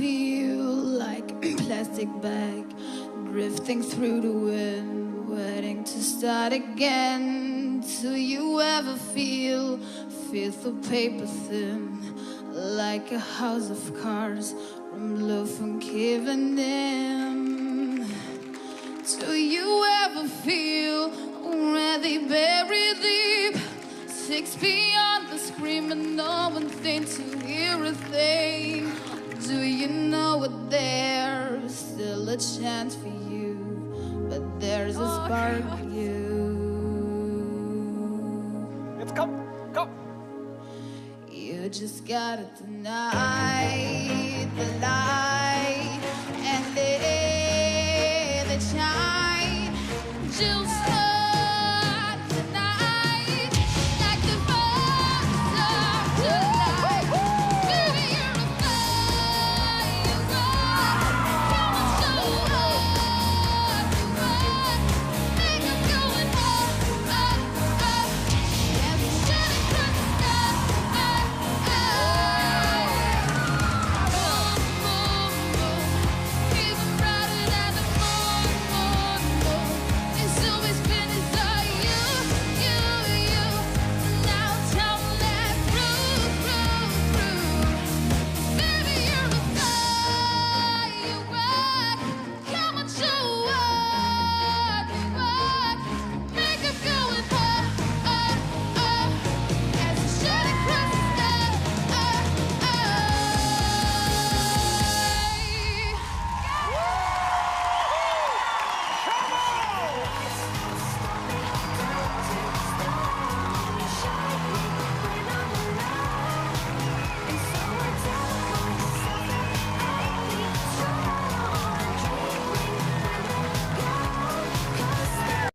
feel like a plastic bag drifting through the wind, waiting to start again? Do you ever feel so paper thin, like a house of cards from love and giving in? Do you ever feel already buried deep, 6 beyond the scream and no one thinks to hear a thing? Do you know what there's still a chance for you, but there's a spark for you? Let's go, go! You just gotta deny the lie.